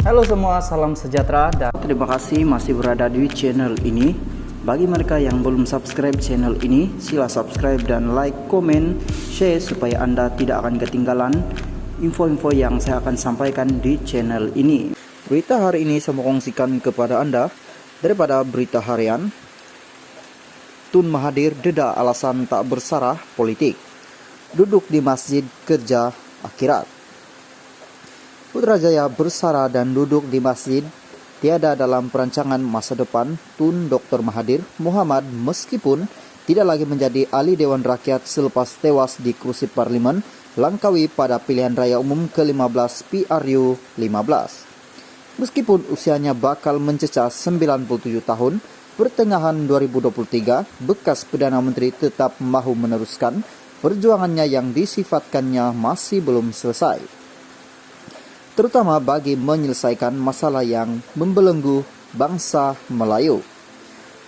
Halo semua, salam sejahtera dan terima kasih masih berada di channel ini. Bagi mereka yang belum subscribe channel ini, sila subscribe dan like, komen, share supaya Anda tidak akan ketinggalan info-info yang saya akan sampaikan di channel ini. Berita hari ini saya mau kongsikan kepada Anda daripada berita harian. Tun Mahathir deda alasan tak bersarah politik. Duduk di masjid kerja akhirat. Putrajaya bersara dan duduk di masjid tiada dalam perancangan masa depan Tun Dr. Mahathir Mohamad meskipun tidak lagi menjadi ahli Dewan Rakyat selepas tewas di kursi parlimen Langkawi pada pilihan raya umum ke-15 PRU 15. Meskipun usianya bakal mencecah 97 tahun, pertengahan 2023, bekas Perdana Menteri tetap mahu meneruskan perjuangannya yang disifatkannya masih belum selesai, terutama bagi menyelesaikan masalah yang membelenggu bangsa Melayu.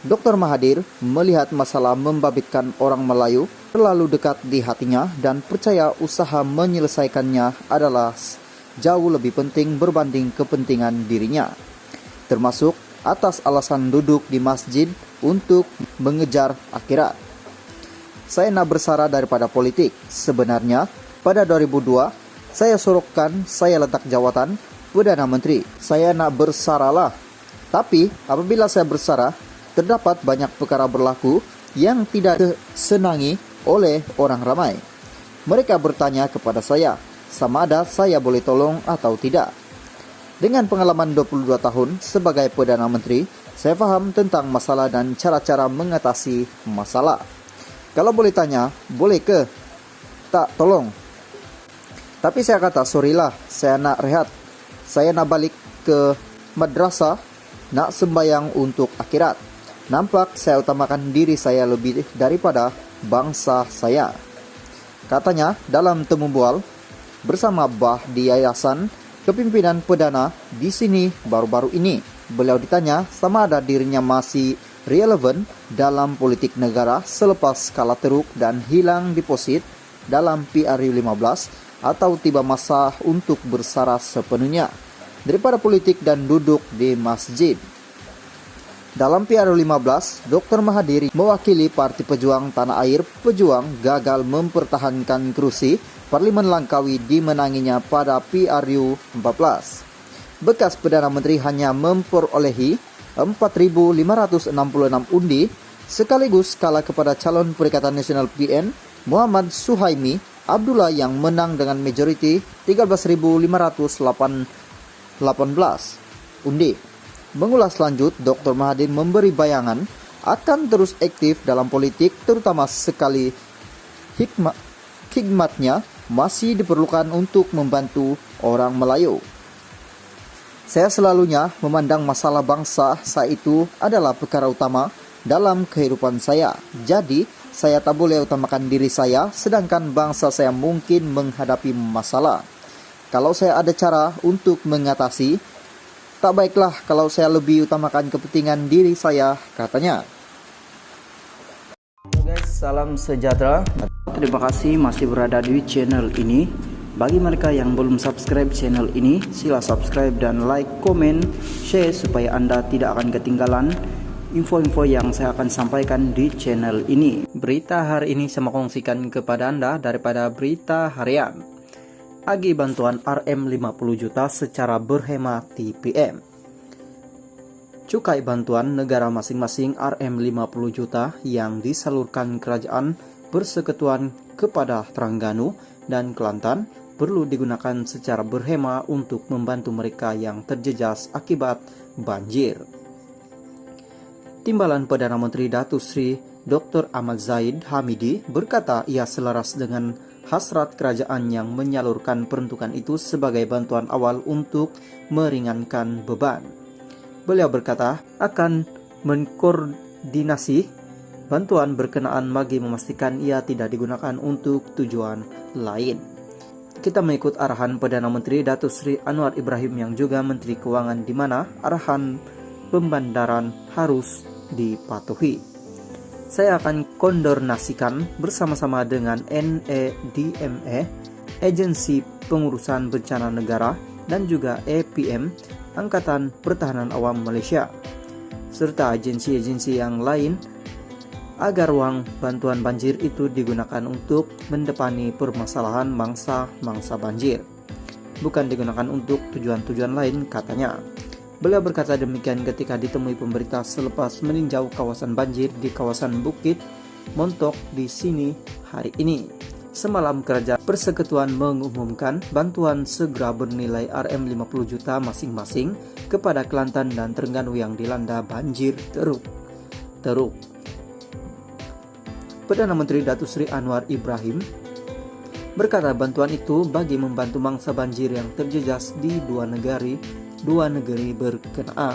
Dr. Mahathir melihat masalah membabitkan orang Melayu terlalu dekat di hatinya dan percaya usaha menyelesaikannya adalah jauh lebih penting berbanding kepentingan dirinya, termasuk atas alasan duduk di masjid untuk mengejar akhirat. Saya nak bersara daripada politik. Sebenarnya pada 2002 saya sorokkan saya letak jawatan Perdana Menteri. Saya nak bersaralah. Tapi apabila saya bersara, terdapat banyak perkara berlaku yang tidak disenangi oleh orang ramai. Mereka bertanya kepada saya, sama ada saya boleh tolong atau tidak. Dengan pengalaman 22 tahun sebagai Perdana Menteri, saya faham tentang masalah dan cara-cara mengatasi masalah. Kalau boleh tanya, boleh ke tak tolong? Tapi saya kata, sorry lah, saya nak rehat. Saya nak balik ke madrasah, nak sembayang untuk akhirat. Nampak saya utamakan diri saya lebih daripada bangsa saya. Katanya dalam temu bual bersama Bah di Yayasan Kepimpinan Perdana di sini baru-baru ini. Beliau ditanya sama ada dirinya masih relevan dalam politik negara selepas kalah teruk dan hilang deposit dalam PRU 15 atau tiba masa untuk bersara sepenuhnya daripada politik dan duduk di masjid. Dalam PRU 15, Dr. Mahathir mewakili Parti Pejuang Tanah Air Pejuang gagal mempertahankan kursi Parlimen Langkawi dimenanginya pada PRU 14. Bekas Perdana Menteri hanya memperolehi 4.566 undi sekaligus kalah kepada calon Perikatan Nasional PN Muhammad Suhaimi Abdullah yang menang dengan majoriti 13.518 undi. Mengulas lanjut, Dr. Mahathir memberi bayangan akan terus aktif dalam politik, terutama sekali hikmatnya masih diperlukan untuk membantu orang Melayu. Saya selalunya memandang masalah bangsa saya itu adalah perkara utama dalam kehidupan saya. Jadi, saya tak boleh utamakan diri saya, sedangkan bangsa saya mungkin menghadapi masalah. Kalau saya ada cara untuk mengatasi, tak baiklah kalau saya lebih utamakan kepentingan diri saya, katanya. Guys, salam sejahtera. Terima kasih masih berada di channel ini. Bagi mereka yang belum subscribe channel ini, sila subscribe dan like, komen, share supaya Anda tidak akan ketinggalan info-info yang saya akan sampaikan di channel ini. Berita hari ini saya mau kongsikan kepada Anda daripada berita harian. Agih bantuan RM 50 juta secara berhemat TPM. Cukai bantuan negara masing-masing RM 50 juta yang disalurkan kerajaan persekutuan kepada Terengganu dan Kelantan perlu digunakan secara berhemat untuk membantu mereka yang terjejas akibat banjir. Timbalan Perdana Menteri Datuk Seri Dr. Ahmad Zahid Hamidi berkata ia selaras dengan hasrat kerajaan yang menyalurkan peruntukan itu sebagai bantuan awal untuk meringankan beban. Beliau berkata akan mengkoordinasi bantuan berkenaan bagi memastikan ia tidak digunakan untuk tujuan lain. Kita mengikut arahan Perdana Menteri Datuk Seri Anwar Ibrahim yang juga Menteri Keuangan, di mana arahan pembandaran harus dipatuhi. Saya akan koordinasikan bersama-sama dengan NEDME, Agensi Pengurusan Bencana Negara, dan juga APM Angkatan Pertahanan Awam Malaysia, serta agensi-agensi yang lain agar uang bantuan banjir itu digunakan untuk mendepani permasalahan mangsa banjir, bukan digunakan untuk tujuan-tujuan lain, katanya. Beliau berkata demikian ketika ditemui pemberita selepas meninjau kawasan banjir di kawasan Bukit Montok di sini hari ini. Semalam Kerajaan Persekutuan mengumumkan bantuan segera bernilai Rm50 juta masing-masing kepada Kelantan dan Terengganu yang dilanda banjir teruk. Perdana Menteri Datuk Seri Anwar Ibrahim berkata bantuan itu bagi membantu mangsa banjir yang terjejas di dua negeri berkenaan.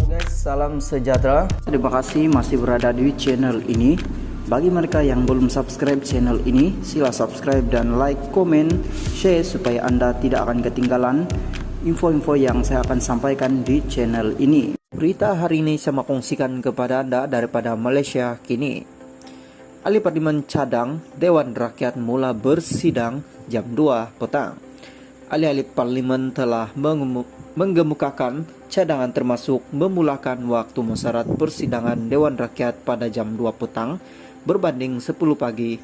Guys, salam sejahtera. Terima kasih masih berada di channel ini. Bagi mereka yang belum subscribe channel ini, sila subscribe dan like, komen, share supaya Anda tidak akan ketinggalan info-info yang saya akan sampaikan di channel ini. Berita hari ini saya mau kongsikan kepada Anda daripada Malaysia kini. Ahli Parlimen cadang Dewan Rakyat mula bersidang jam 2 petang. Ahli-ahli Parlimen telah menggemukakan cadangan termasuk memulakan waktu mensyarat persidangan Dewan Rakyat pada jam 2 petang berbanding 10 pagi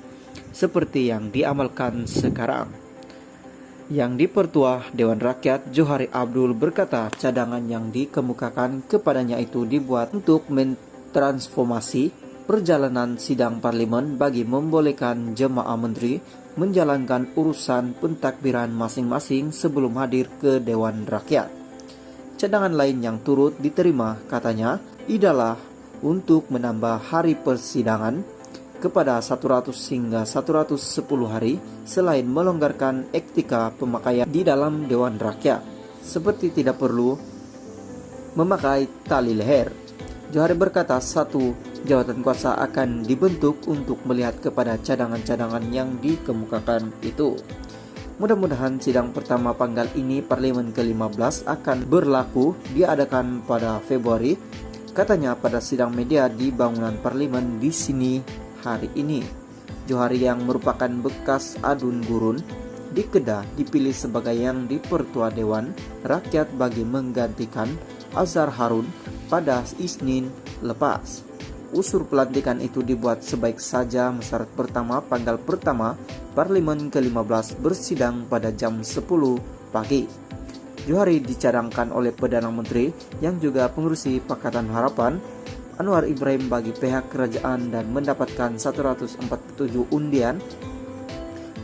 seperti yang diamalkan sekarang. Yang Dipertua Dewan Rakyat Johari Abdul berkata cadangan yang dikemukakan kepadanya itu dibuat untuk mentransformasi perjalanan sidang parlimen bagi membolehkan jemaah menteri menjalankan urusan pentakbiran masing-masing sebelum hadir ke Dewan Rakyat. Cadangan lain yang turut diterima katanya ialah untuk menambah hari persidangan kepada 100 hingga 110 hari selain melonggarkan etika pemakaian di dalam Dewan Rakyat seperti tidak perlu memakai tali leher. Johari berkata satu jawatan kuasa akan dibentuk untuk melihat kepada cadangan-cadangan yang dikemukakan itu. Mudah-mudahan sidang pertama panggal ini Parlimen ke-15 akan berlaku diadakan pada Februari, katanya pada sidang media di bangunan Parlimen di sini hari ini. Johari yang merupakan bekas adun gurun di Kedah dipilih sebagai yang Dipertua Dewan Rakyat bagi menggantikan Azhar Harun pada Isnin lepas. Usul pelantikan itu dibuat sebaik saja mensyarat pertama panggal pertama Parlimen ke-15 bersidang pada jam 10 pagi. Johari dicadangkan oleh Perdana Menteri yang juga pengurusi Pakatan Harapan Anwar Ibrahim bagi pihak kerajaan dan mendapatkan 147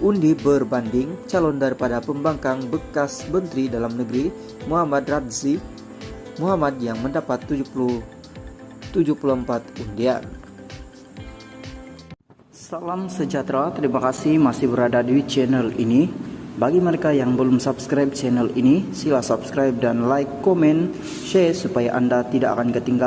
undi berbanding calon daripada pembangkang bekas Menteri Dalam Negeri Muhammad Radzi Muhammad yang mendapat 74 undian. Salam sejahtera, terima kasih masih berada di channel ini. Bagi mereka yang belum subscribe channel ini, sila subscribe dan like, komen, share supaya Anda tidak akan ketinggalan